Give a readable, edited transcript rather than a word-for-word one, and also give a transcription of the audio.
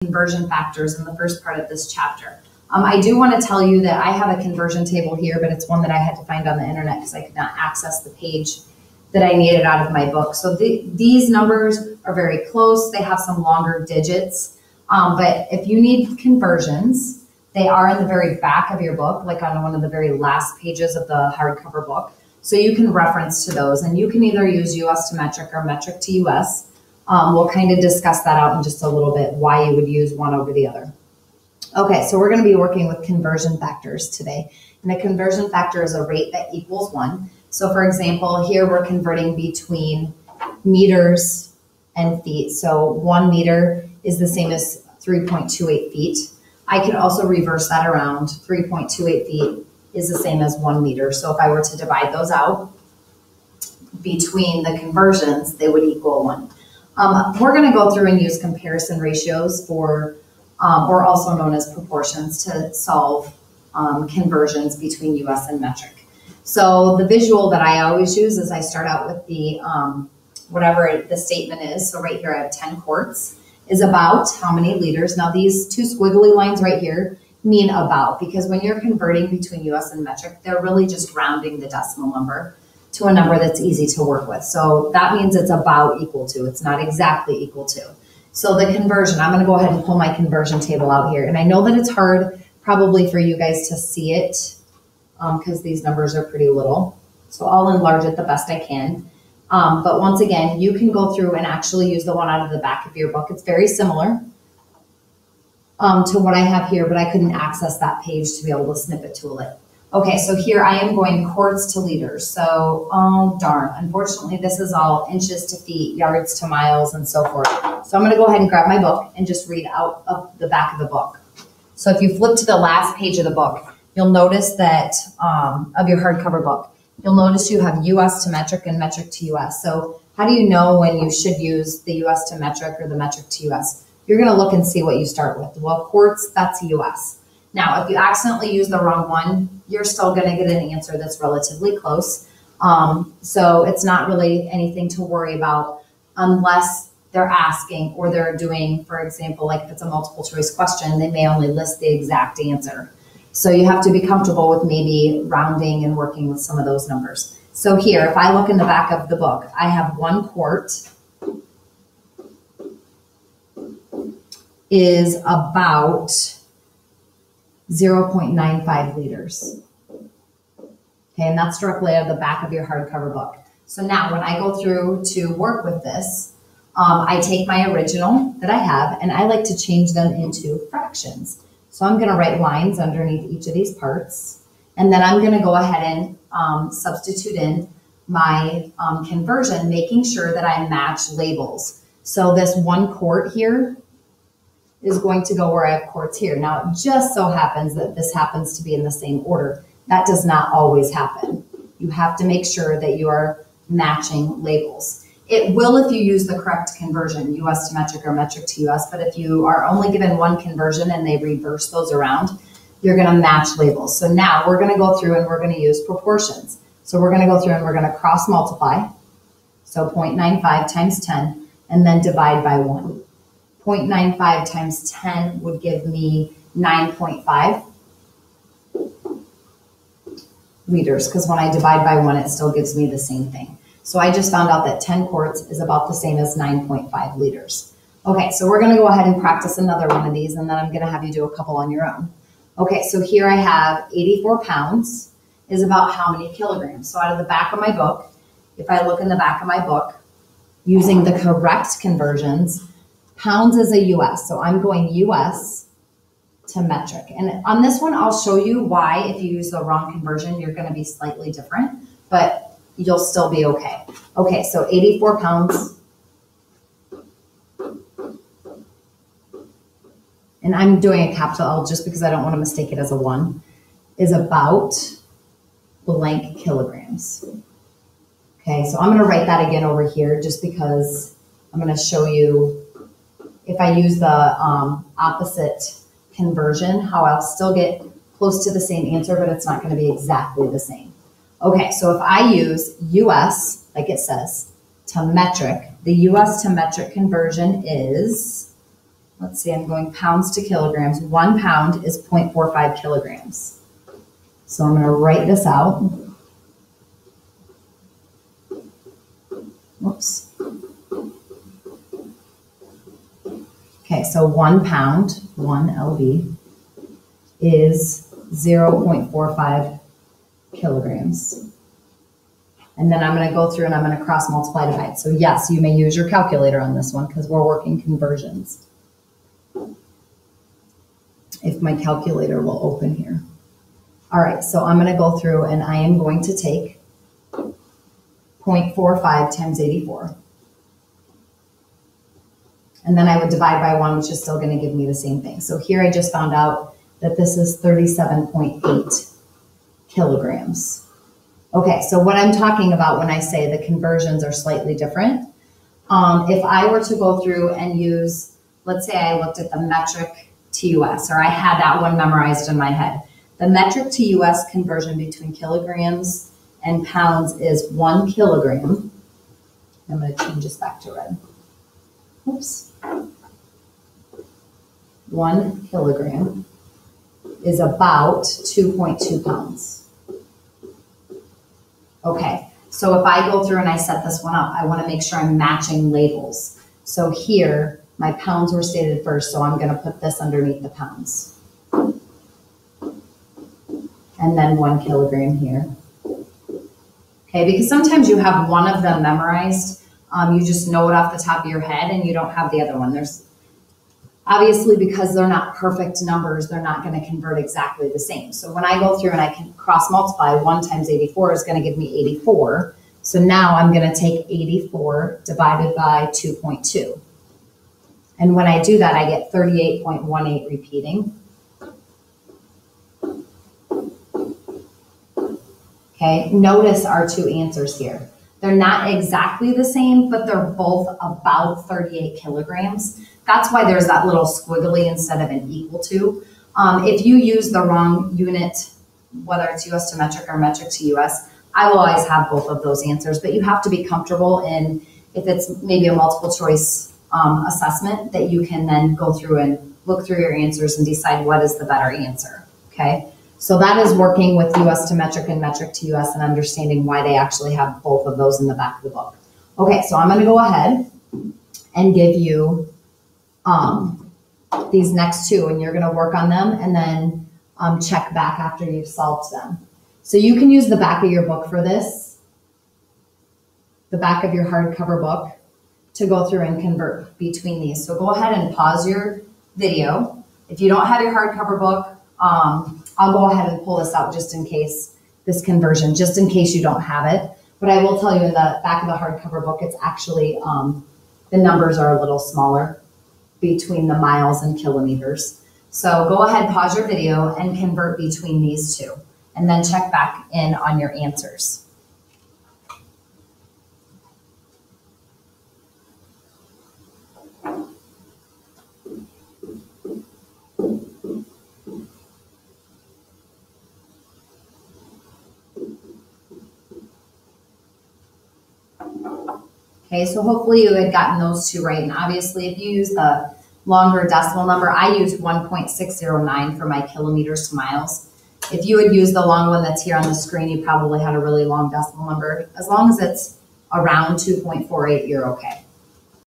conversion factors in the first part of this chapter. I do want to tell you that I have a conversion table here, but it's one that I had to find on the internet because I could not access the page that I needed out of my book. So these numbers are very close. They have some longer digits, but if you need conversions, they are in the very back of your book, like on one of the very last pages of the hardcover book. So you can reference to those, and you can either use US to metric or metric to US. We'll kind of discuss that out in just a little bit, why you would use one over the other. Okay, so we're going to be working with conversion factors today. And a conversion factor is a rate that equals 1. So for example, here we're converting between meters and feet. So 1 meter is the same as 3.28 feet. I could also reverse that around. 3.28 feet is the same as 1 meter. So if I were to divide those out between the conversions, they would equal 1. We're going to go through and use comparison ratios for, or also known as proportions, to solve conversions between US and metric. So the visual that I always use is I start out with the, whatever the statement is. So right here I have 10 quarts is about how many liters. Now these two squiggly lines right here mean about, because when you're converting between US and metric, they're really just rounding the decimal number to a number that's easy to work with. So that means it's about equal to, it's not exactly equal to. So the conversion, I'm going to go ahead and pull my conversion table out here. And I know that it's hard probably for you guys to see it because these numbers are pretty little. So I'll enlarge it the best I can. But once again, you can go through and actually use the one out of the back of your book. It's very similar to what I have here, but I couldn't access that page to be able to snip it tool it. Okay, so here I am going quarts to liters. So, oh darn, unfortunately this is all inches to feet, yards to miles, and so forth. So I'm gonna go ahead and grab my book and just read out of the back of the book. So if you flip to the last page of the book, you'll notice that, of your hardcover book, you'll notice you have US to metric and metric to US. So how do you know when you should use the US to metric or the metric to US? You're gonna look and see what you start with. Well, quarts, that's US. Now, if you accidentally use the wrong one, you're still going to get an answer that's relatively close. So it's not really anything to worry about unless they're asking or they're doing, for example, like if it's a multiple choice question, they may only list the exact answer. So you have to be comfortable with maybe rounding and working with some of those numbers. So here, if I look in the back of the book, I have 1 quart is about 0.95 liters. Okay, and that's directly out of the back of your hardcover book. So now when I go through to work with this, I take my original that I have and I like to change them into fractions. So I'm going to write lines underneath each of these parts, and then I'm going to go ahead and substitute in my conversion, making sure that I match labels. So this 1 quart here is going to go where I have quarts here. Now, it just so happens that this happens to be in the same order. That does not always happen. You have to make sure that you are matching labels. It will if you use the correct conversion, US to metric or metric to US, but if you are only given one conversion and they reverse those around, you're gonna match labels. So now we're gonna go through and we're gonna use proportions. So we're gonna go through and we're gonna cross multiply. So 0.95 times 10, and then divide by 1. 0.95 times 10 would give me 9.5 liters, because when I divide by 1, it still gives me the same thing. So I just found out that 10 quarts is about the same as 9.5 liters. Okay, so we're going to go ahead and practice another one of these, and then I'm going to have you do a couple on your own. Okay, so here I have 84 pounds is about how many kilograms? So out of the back of my book, if I look in the back of my book, using the correct conversions, pounds is a US, so I'm going US to metric. And on this one, I'll show you why if you use the wrong conversion, you're going to be slightly different, but you'll still be okay. Okay, so 84 pounds. And I'm doing a capital L just because I don't want to mistake it as a 1, is about blank kilograms. Okay, so I'm going to write that again over here just because I'm going to show you if I use the opposite conversion, how I'll still get close to the same answer, but it's not going to be exactly the same. Okay, so if I use US, like it says, to metric, the US to metric conversion is let's see, I'm going pounds to kilograms. 1 pound is 0.45 kilograms. So I'm going to write this out. Whoops. Okay, so 1 pound, 1 lb, is 0.45 kilograms. And then I'm going to go through and I'm going to cross multiply divide. So yes, you may use your calculator on this one because we're working conversions. If my calculator will open here. All right, so I'm going to go through and I am going to take 0.45 times 84. And then I would divide by 1, which is still going to give me the same thing. So here I just found out that this is 37.8 kilograms. Okay, so what I'm talking about when I say the conversions are slightly different, if I were to go through and use, let's say I looked at the metric to US, or I had that one memorized in my head. The metric to US conversion between kilograms and pounds is 1 kilogram. I'm going to change this back to red. Oops. 1 kilogram is about 2.2 pounds. Okay, so if I go through and I set this one up, I want to make sure I'm matching labels. So here, my pounds were stated first, so I'm going to put this underneath the pounds. And then 1 kilogram here. Okay, because sometimes you have one of them memorized. You just know it off the top of your head and you don't have the other one. There's obviously, because they're not perfect numbers, they're not going to convert exactly the same. So when I go through and I can cross multiply, 1 times 84 is going to give me 84. So now I'm going to take 84 divided by 2.2. And when I do that, I get 38.18 repeating. Okay, notice our two answers here. They're not exactly the same, but they're both about 38 kilograms. That's why there's that little squiggly instead of an equal to. If you use the wrong unit, whether it's US to metric or metric to US, I will always have both of those answers, but you have to be comfortable in, if it's maybe a multiple choice assessment, that you can then go through and look through your answers and decide what is the better answer, okay? So that is working with US to metric and metric to US and understanding why they actually have both of those in the back of the book. Okay, so I'm going to go ahead and give you these next two, and you're going to work on them and then check back after you've solved them. So you can use the back of your book for this, the back of your hardcover book, to go through and convert between these. So go ahead and pause your video. If you don't have your hardcover book, I'll go ahead and pull this out just in case, this conversion, just in case you don't have it. But I will tell you in the back of the hardcover book, it's actually, the numbers are a little smaller between the miles and kilometers. So go ahead, pause your video and convert between these two, and then check back in on your answers. Okay, so hopefully you had gotten those two right. And obviously, if you use the longer decimal number, I use 1.609 for my kilometers to miles. If you would use the long one that's here on the screen, you probably had a really long decimal number. As long as it's around 2.48, you're okay.